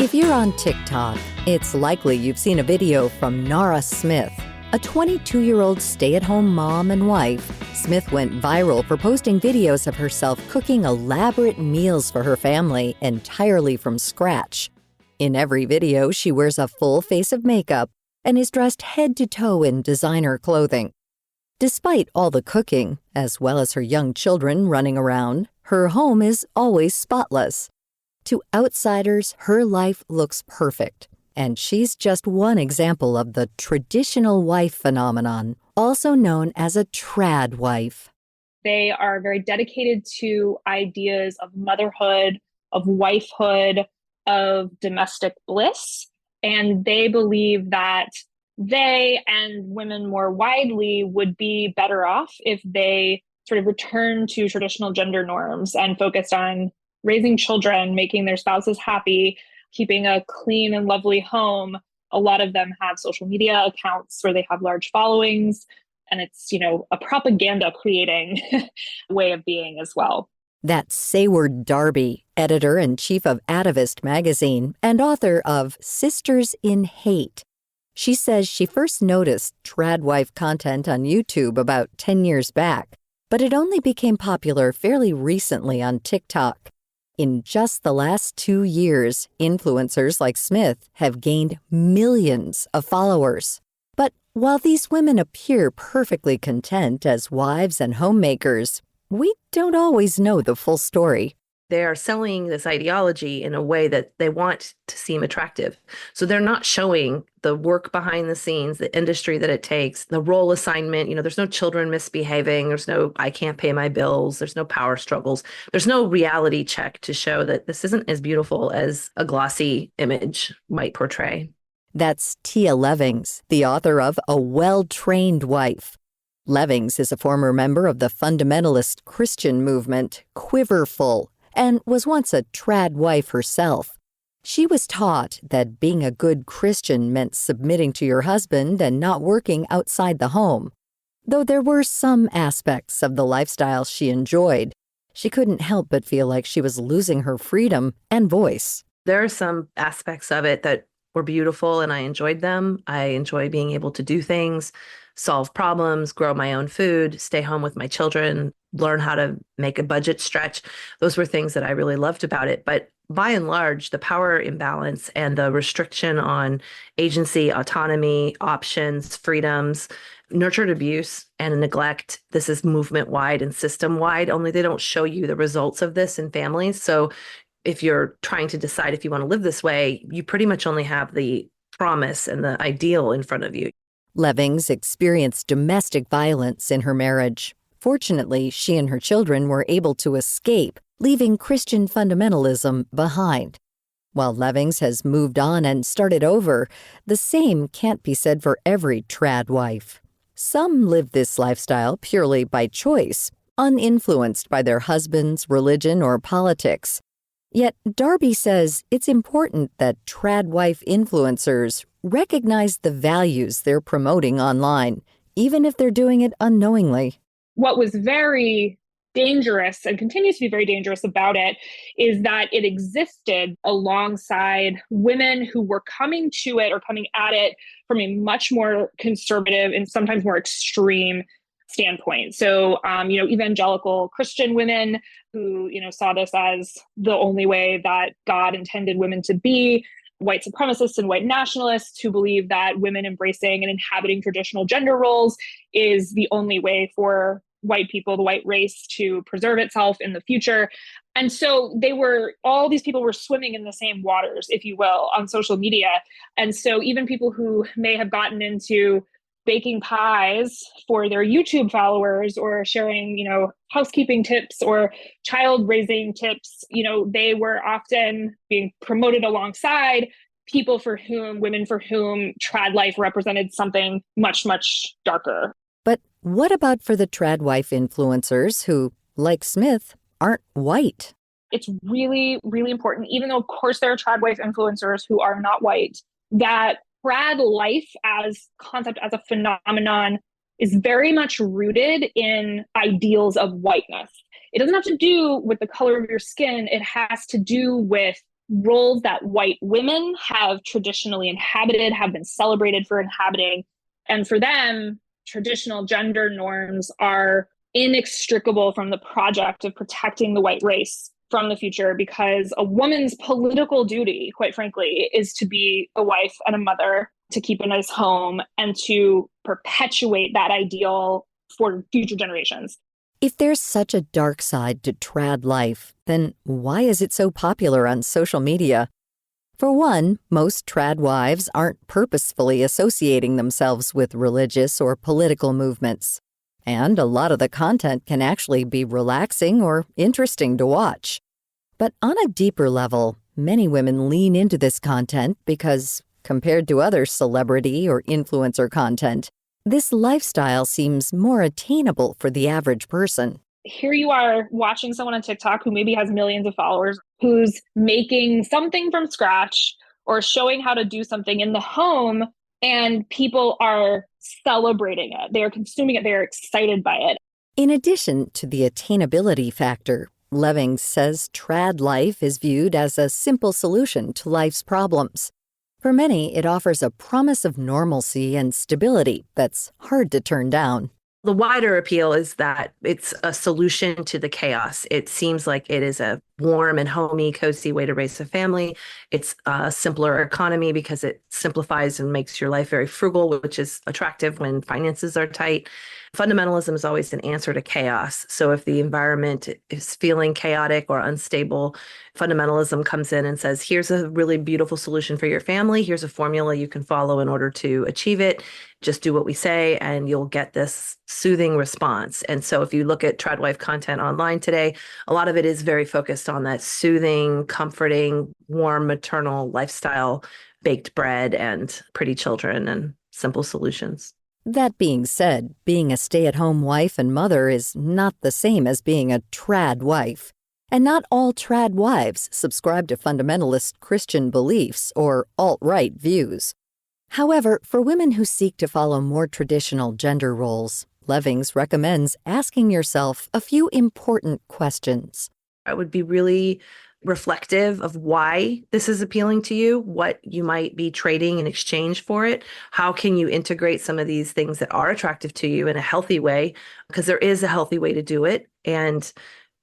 If you're on TikTok, it's likely you've seen a video from Nara Smith. A 22-year-old stay-at-home mom and wife, Smith went viral for posting videos of herself cooking elaborate meals for her family entirely from scratch. In every video, she wears a full face of makeup and is dressed head to toe in designer clothing. Despite all the cooking, as well as her young children running around, her home is always spotless. To outsiders, her life looks perfect, and she's just one example of the traditional wife phenomenon, also known as a trad wife. They are very dedicated to ideas of motherhood, of wifehood, of domestic bliss, and they believe that they and women more widely would be better off if they sort of return to traditional gender norms and focused on raising children, making their spouses happy, keeping a clean and lovely home. A lot of them have social media accounts where they have large followings, and it's, a propaganda creating way of being as well. That's Sayward Darby, editor-in-chief of Atavist magazine and author of Sisters in Hate. She says she first noticed tradwife content on YouTube about 10 years back, but it only became popular fairly recently on TikTok. In just the last 2 years, influencers like Smith have gained millions of followers. But while these women appear perfectly content as wives and homemakers, we don't always know the full story. They are selling this ideology in a way that they want to seem attractive. So they're not showing the work behind the scenes, the industry that it takes, the role assignment. There's no children misbehaving. There's no, I can't pay my bills. There's no power struggles. There's no reality check to show that this isn't as beautiful as a glossy image might portray. That's Tia Levings, the author of A Well-Trained Wife. Levings is a former member of the fundamentalist Christian movement, Quiverful, and was once a trad wife herself. She was taught that being a good Christian meant submitting to your husband and not working outside the home. Though there were some aspects of the lifestyle she enjoyed, she couldn't help but feel like she was losing her freedom and voice. There are some aspects of it that were beautiful, and I enjoyed them. I enjoy being able to do things, solve problems, grow my own food, stay home with my children, learn how to make a budget stretch. Those were things that I really loved about it. But by and large, the power imbalance and the restriction on agency, autonomy, options, freedoms, nurtured abuse and neglect. This is movement-wide and system-wide, only they don't show you the results of this in families. So if you're trying to decide if you want to live this way, you pretty much only have the promise and the ideal in front of you. Levings experienced domestic violence in her marriage. Fortunately, she and her children were able to escape, leaving Christian fundamentalism behind. While Levings has moved on and started over, the same can't be said for every trad wife. Some live this lifestyle purely by choice, uninfluenced by their husband's religion or politics. Yet Darby says it's important that trad wife influencers recognize the values they're promoting online, even if they're doing it unknowingly. What was very dangerous and continues to be very dangerous about it is that it existed alongside women who were coming to it or coming at it from a much more conservative and sometimes more extreme standpoint. So, evangelical Christian women who, saw this as the only way that God intended women to be, white supremacists and white nationalists who believe that women embracing and inhabiting traditional gender roles is the only way for white people, the white race, to preserve itself in the future. And so all these people were swimming in the same waters, if you will, on social media. And so even people who may have gotten into baking pies for their YouTube followers or sharing, housekeeping tips or child raising tips, they were often being promoted alongside women for whom trad life represented something much, much darker. But what about for the trad wife influencers who, like Smith, aren't white? It's really, really important, even though, of course, there are trad wife influencers who are not white, that trad life as concept, as a phenomenon, is very much rooted in ideals of whiteness. It doesn't have to do with the color of your skin. It has to do with roles that white women have traditionally inhabited, have been celebrated for inhabiting. And for them, traditional gender norms are inextricable from the project of protecting the white race from the future, because a woman's political duty, quite frankly, is to be a wife and a mother, to keep a nice home, and to perpetuate that ideal for future generations. If there's such a dark side to trad life, then why is it so popular on social media? For one, most trad wives aren't purposefully associating themselves with religious or political movements. And a lot of the content can actually be relaxing or interesting to watch. But on a deeper level, many women lean into this content because, compared to other celebrity or influencer content, this lifestyle seems more attainable for the average person. Here you are watching someone on TikTok who maybe has millions of followers, who's making something from scratch or showing how to do something in the home, and people are celebrating it. They are consuming it. They are excited by it. In addition to the attainability factor, Levings says trad life is viewed as a simple solution to life's problems. For many, it offers a promise of normalcy and stability that's hard to turn down. The wider appeal is that it's a solution to the chaos. It seems like it is a warm and homey, cozy way to raise a family. It's a simpler economy because it simplifies and makes your life very frugal, which is attractive when finances are tight. Fundamentalism is always an answer to chaos. So if the environment is feeling chaotic or unstable, fundamentalism comes in and says, here's a really beautiful solution for your family. Here's a formula you can follow in order to achieve it. Just do what we say and you'll get this soothing response. And so if you look at Tradwife content online today, a lot of it is very focused on that soothing, comforting, warm maternal lifestyle, baked bread and pretty children and simple solutions. That being said, being a stay-at-home wife and mother is not the same as being a trad wife. And not all trad wives subscribe to fundamentalist Christian beliefs or alt-right views. However, for women who seek to follow more traditional gender roles, Levings recommends asking yourself a few important questions. I would be really reflective of why this is appealing to you, what you might be trading in exchange for it. How can you integrate some of these things that are attractive to you in a healthy way? Because there is a healthy way to do it. And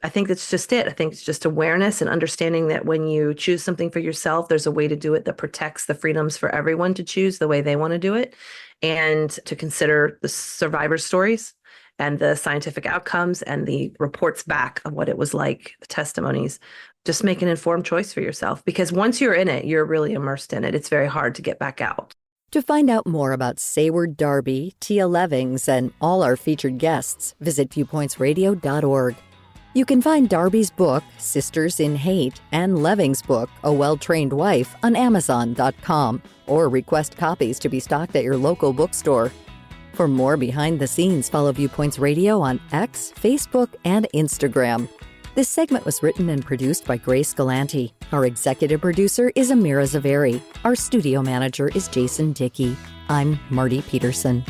I think that's just it. I think it's just awareness and understanding that when you choose something for yourself, there's a way to do it that protects the freedoms for everyone to choose the way they want to do it, and to consider the survivor stories and the scientific outcomes and the reports back of what it was like, the testimonies. Just make an informed choice for yourself, because once you're in it, you're really immersed in it. It's very hard to get back out. To find out more about Sayward Darby, Tia Levings, and all our featured guests, visit viewpointsradio.org. You can find Darby's book, Sisters in Hate, and Levings' book, A Well-Trained Wife, on Amazon.com, or request copies to be stocked at your local bookstore. For more behind the scenes, follow Viewpoints Radio on X, Facebook, and Instagram. This segment was written and produced by Grace Galanti. Our executive producer is Amira Zaveri. Our studio manager is Jason Dickey. I'm Marty Peterson.